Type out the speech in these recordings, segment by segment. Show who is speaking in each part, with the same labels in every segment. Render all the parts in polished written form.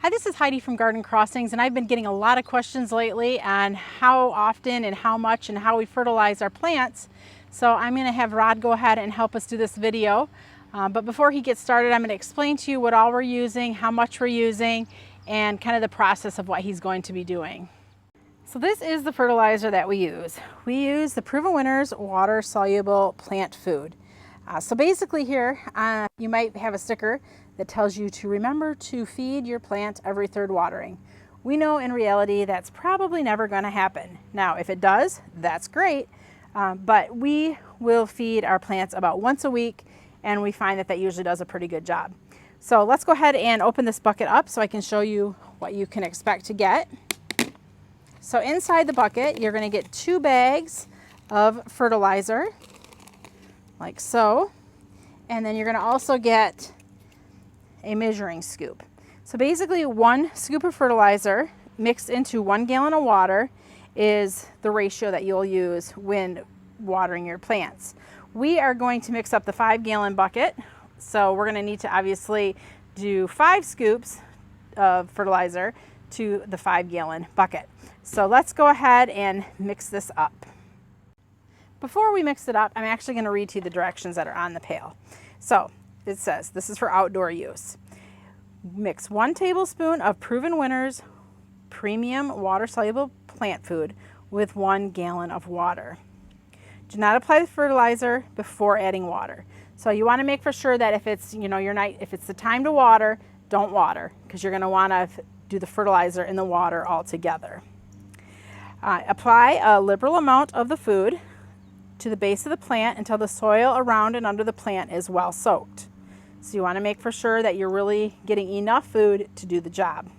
Speaker 1: Hi, this is Heidi from Garden Crossings, and I've been getting a lot of questions lately on how often and how much and how we fertilize our plants. So I'm going to have Rod go ahead and help us do this video. But before he gets started, I'm going to explain to you what all we're using, how much we're using, and kind of the process of what he's going to be doing. So this is the fertilizer that we use. We use the Proven Winners Water Soluble Plant Food. So basically here, you might have a sticker that tells you to remember to feed your plant every third watering. We know in reality that's probably never going to happen. Now, if it does, that's great, but we will feed our plants about once a week, and we find that that usually does a pretty good job. So let's go ahead and open this bucket up so I can show you what you can expect to get. So inside the bucket, you're going to get 2 bags of fertilizer, like so, and then you're going to also get a measuring scoop. So basically 1 scoop of fertilizer mixed into 1 gallon of water is the ratio that you'll use when watering your plants. We are going to mix up the 5-gallon bucket, so we're going to need to obviously do 5 scoops of fertilizer to the 5-gallon bucket. So let's go ahead and mix this up. Before we mix it up, I'm actually going to read to you the directions that are on the pail. So it says, this is for outdoor use. Mix 1 tablespoon of Proven Winners Premium Water Soluble Plant Food with 1 gallon of water. Do not apply the fertilizer before adding water. So you want to make for sure that if it's, if it's the time to water, don't water, because you're going to want to do the fertilizer in the water all together. Apply a liberal amount of the food to the base of the plant until the soil around and under the plant is well soaked. So you want to make for sure that you're really getting enough food to do the job.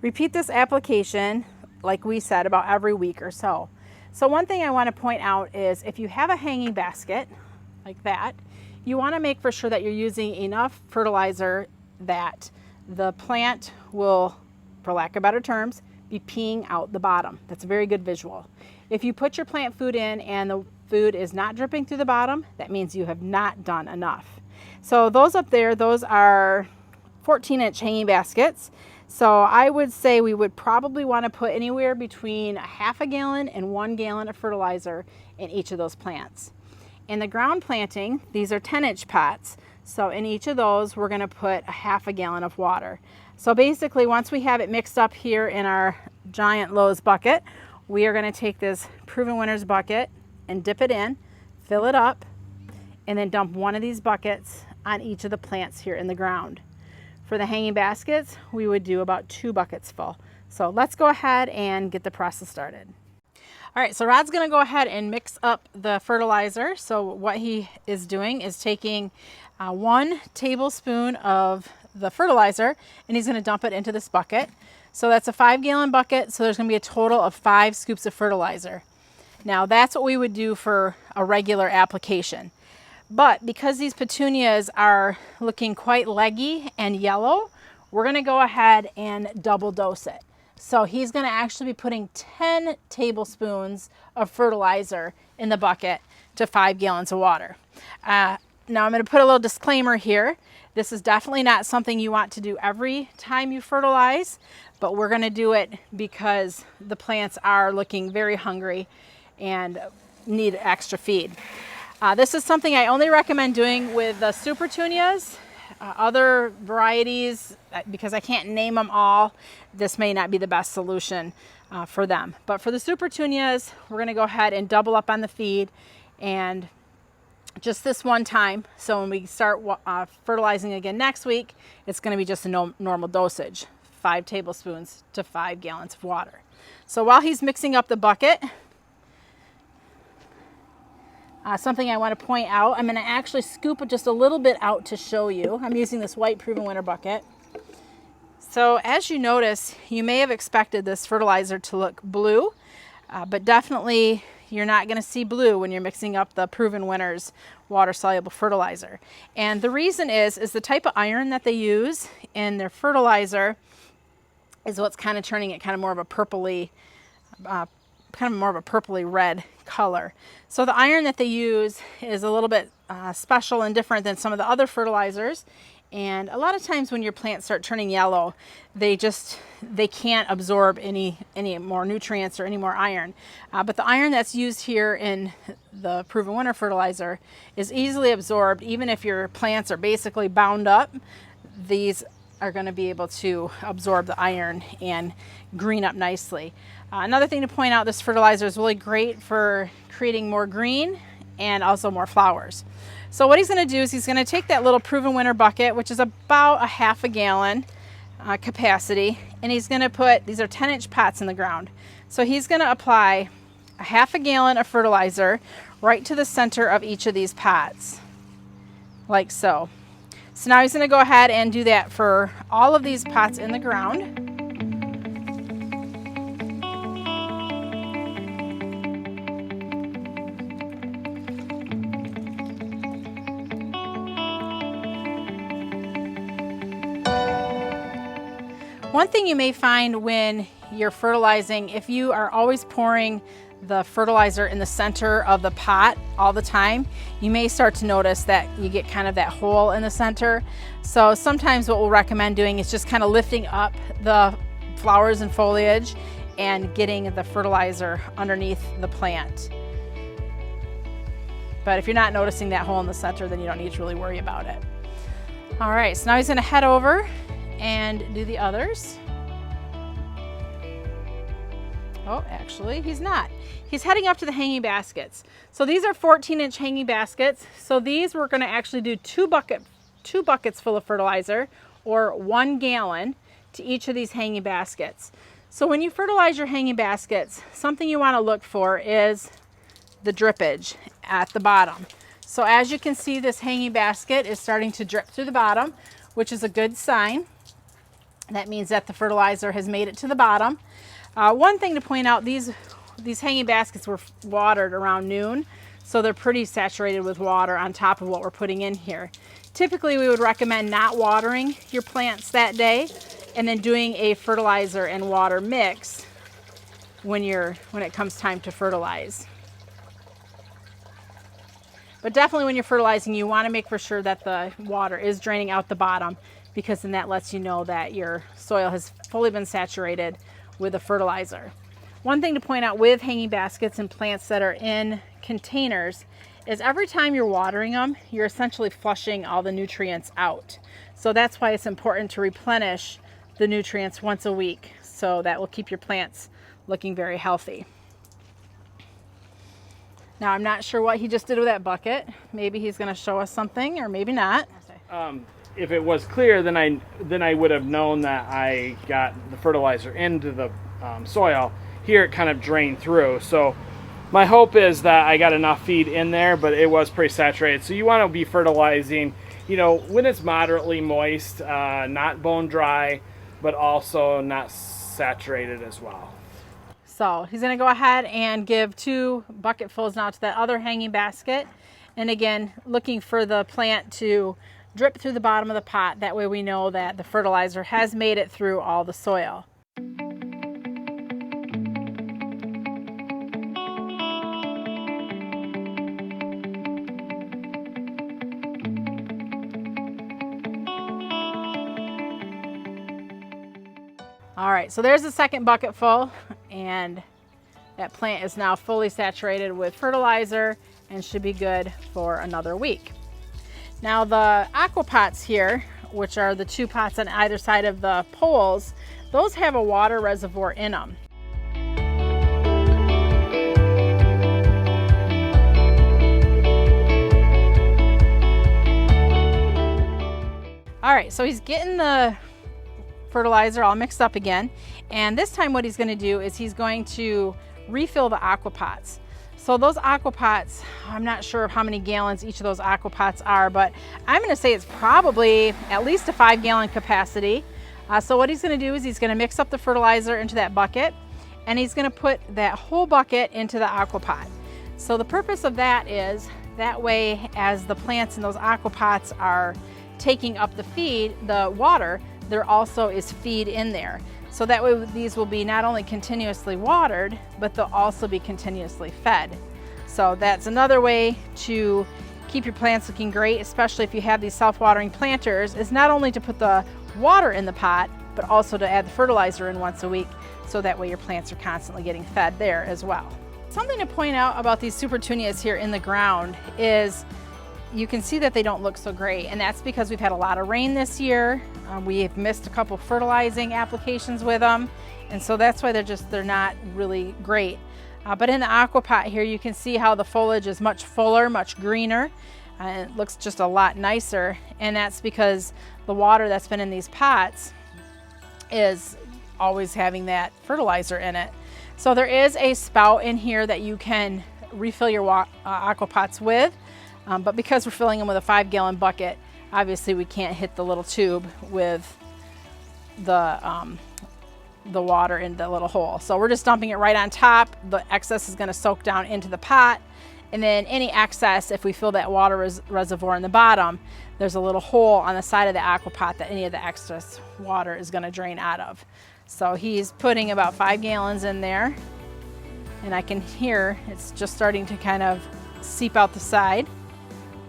Speaker 1: Repeat this application, like we said, about every week or so. So one thing I want to point out is if you have a hanging basket like that, you want to make for sure that you're using enough fertilizer that the plant will, for lack of better terms, be peeing out the bottom. That's a very good visual. If you put your plant food in and the food is not dripping through the bottom, that means you have not done enough. So those up there, those are 14-inch hanging baskets. So I would say we would probably want to put anywhere between ½ a gallon and 1 gallon of fertilizer in each of those plants. In the ground planting, these are 10-inch pots. So in each of those, we're going to put ½ a gallon of water. So basically, once we have it mixed up here in our giant Lowe's bucket, we are going to take this Proven Winners bucket and dip it in, fill it up, and then dump 1 of these buckets on each of the plants here in the ground. For the hanging baskets, we would do about 2 buckets full. So let's go ahead and get the process started. All right, so Rod's going to go ahead and mix up the fertilizer. So what he is doing is taking 1 tablespoon of the fertilizer, and he's going to dump it into this bucket. So that's a 5-gallon bucket, so there's going to be a total of 5 scoops of fertilizer. Now that's what we would do for a regular application. But because these petunias are looking quite leggy and yellow, we're going to go ahead and double dose it. So he's going to actually be putting 10 tablespoons of fertilizer in the bucket to 5 gallons of water. Now I'm going to put a little disclaimer here. This is definitely not something you want to do every time you fertilize, but we're going to do it because the plants are looking very hungry and need extra feed. This is something I only recommend doing with the Supertunias. Other varieties, because I can't name them all, this may not be the best solution for them. But for the Supertunias, we're going to go ahead and double up on the feed, and just this one time. So when we start fertilizing again next week, it's going to be just a normal dosage, 5 tablespoons to 5 gallons of water. So while he's mixing up the bucket, something I want to point out, I'm going to actually scoop it just a little bit out to show you. I'm using this white Proven Winner bucket. So as you notice, you may have expected this fertilizer to look blue, but definitely you're not going to see blue when you're mixing up the Proven Winners water soluble fertilizer. And the reason is the type of iron that they use in their fertilizer is what's kind of turning it kind of more of a purpley red color. So the iron that they use is a little bit special and different than some of the other fertilizers, And a lot of times when your plants start turning yellow, they can't absorb any more nutrients or any more iron. But the iron that's used here in the Proven Winner fertilizer is easily absorbed. Even if your plants are basically bound up, these are going to be able to absorb the iron and green up nicely. Another thing to point out, this fertilizer is really great for creating more green and also more flowers. So what he's going to do is he's going to take that little Proven Winner bucket, which is about a half a gallon capacity, and he's going to put, these are 10-inch pots in the ground. So he's going to apply a half a gallon of fertilizer right to the center of each of these pots, like so. So now he's going to go ahead and do that for all of these pots in the ground. One thing you may find when you're fertilizing, if you are always pouring the fertilizer in the center of the pot all the time, you may start to notice that you get kind of that hole in the center. So sometimes what we'll recommend doing is just kind of lifting up the flowers and foliage and getting the fertilizer underneath the plant. But if you're not noticing that hole in the center, then you don't need to really worry about it. All right, so now he's going to head over and do the others. Oh, actually he's not. He's heading up to the hanging baskets. So these are 14-inch hanging baskets. So these we're going to actually do two buckets full of fertilizer, or 1 gallon to each of these hanging baskets. So when you fertilize your hanging baskets, something you want to look for is the drippage at the bottom. So as you can see, this hanging basket is starting to drip through the bottom, which is a good sign. That means that the fertilizer has made it to the bottom. One thing to point out, these hanging baskets were watered around noon, so they're pretty saturated with water on top of what we're putting in here. Typically, we would recommend not watering your plants that day and then doing a fertilizer and water mix when it comes time to fertilize. But definitely when you're fertilizing, you want to make for sure that the water is draining out the bottom, because then that lets you know that your soil has fully been saturated with the fertilizer. One thing to point out with hanging baskets and plants that are in containers is every time you're watering them, you're essentially flushing all the nutrients out. So that's why it's important to replenish the nutrients once a week. So that will keep your plants looking very healthy. Now I'm not sure what he just did with that bucket. Maybe he's going to show us something, or maybe not.
Speaker 2: If it was clear, then I would have known that I got the fertilizer into the soil. Here it kind of drained through. So my hope is that I got enough feed in there, but it was pretty saturated. So you want to be fertilizing, when it's moderately moist, not bone dry, but also not saturated as well.
Speaker 1: So he's going to go ahead and give 2 bucketfuls now to that other hanging basket. And again, looking for the plant to drip through the bottom of the pot. That way we know that the fertilizer has made it through all the soil. All right, so there's the second bucket full, and that plant is now fully saturated with fertilizer and should be good for another week. Now the aqua pots here, which are the 2 pots on either side of the poles, those have a water reservoir in them. All right, so he's getting the fertilizer all mixed up again, and this time what he's going to do is he's going to refill the aqua pots. So those aqua pots, I'm not sure of how many gallons each of those aqua pots are, but I'm going to say it's probably at least a 5-gallon capacity. So what he's going to do is he's going to mix up the fertilizer into that bucket, and he's going to put that whole bucket into the aqua pot. So the purpose of that is that way, as the plants in those aqua pots are taking up the feed, the water, there also is feed in there. So that way these will be not only continuously watered, but they'll also be continuously fed. So that's another way to keep your plants looking great, especially if you have these self-watering planters, is not only to put the water in the pot, but also to add the fertilizer in once a week, so that way your plants are constantly getting fed there as well. Something to point out about these Supertunias here in the ground is you can see that they don't look so great, and that's because we've had a lot of rain this year. We've missed a couple fertilizing applications with them, and so that's why they're not really great. But in the aquapot here, you can see how the foliage is much fuller, much greener, and it looks just a lot nicer, and that's because the water that's been in these pots is always having that fertilizer in it. So there is a spout in here that you can refill your aquapots with. But because we're filling them with a 5-gallon bucket, obviously we can't hit the little tube with the water in the little hole. So we're just dumping it right on top. The excess is going to soak down into the pot. And then any excess, if we fill that water reservoir in the bottom, there's a little hole on the side of the aquapot that any of the excess water is going to drain out of. So he's putting about 5 gallons in there. And I can hear it's just starting to kind of seep out the side.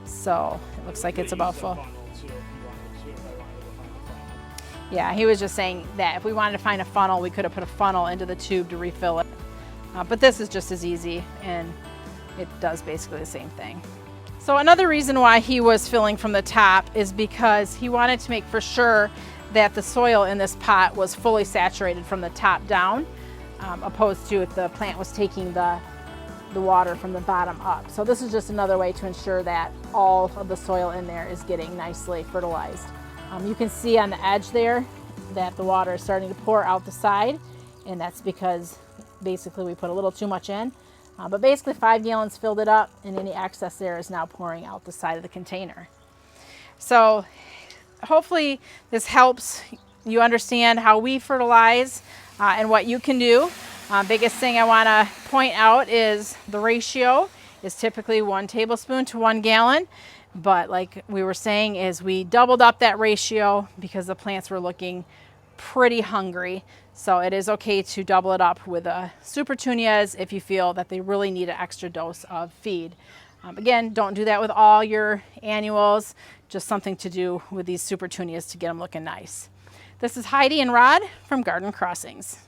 Speaker 1: So it looks like it's about full. Yeah, he was just saying that if we wanted to find a funnel, we could have put a funnel into the tube to refill it. But this is just as easy, and it does basically the same thing. So another reason why he was filling from the top is because he wanted to make for sure that the soil in this pot was fully saturated from the top down, opposed to if the plant was taking the water from the bottom up. So this is just another way to ensure that all of the soil in there is getting nicely fertilized. You can see on the edge there that the water is starting to pour out the side, and that's because basically we put a little too much in. But basically 5 gallons filled it up, and any excess there is now pouring out the side of the container. So hopefully this helps you understand how we fertilize and what you can do. Biggest thing I want to point out is the ratio is typically 1 tablespoon to 1 gallon. But like we were saying, is we doubled up that ratio because the plants were looking pretty hungry. So it is okay to double it up with Supertunias if you feel that they really need an extra dose of feed. Again, don't do that with all your annuals, just something to do with these Supertunias to get them looking nice. This is Heidi and Rod from Garden Crossings.